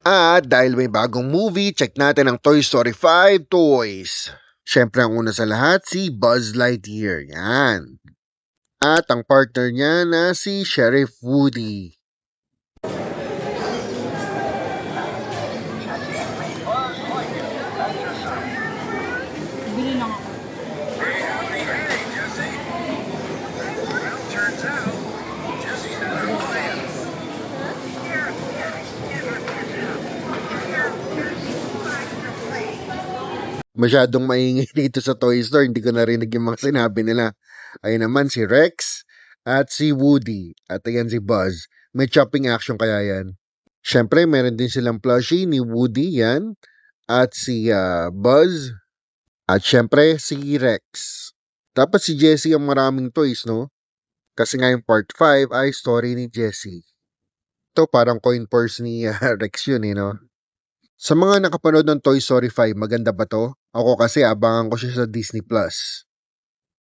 At dahil may bagong movie, check natin ang Toy Story 5 toys. Siyempre ang una sa lahat si Buzz Lightyear. Yan. At ang partner niya na si Sheriff Woody. Bili lang ako. Masyadong maingay dito sa toy store, hindi ko narinig yung mga sinabi nila. Ayun naman si Rex at si Woody. At ayan si Buzz. May chopping action kaya yan. Siyempre, meron din silang plushie ni Woody yan. At si Buzz. At siyempre, si Rex. Dapat si Jessie ang maraming toys, no? Kasi nga yung part 5 ay story ni Jessie. Ito parang coin purse ni Rex yun, eh, no? Sa mga nakapanood ng Toy Story 5, maganda ba to? Ako kasi abangan ko siya sa Disney Plus.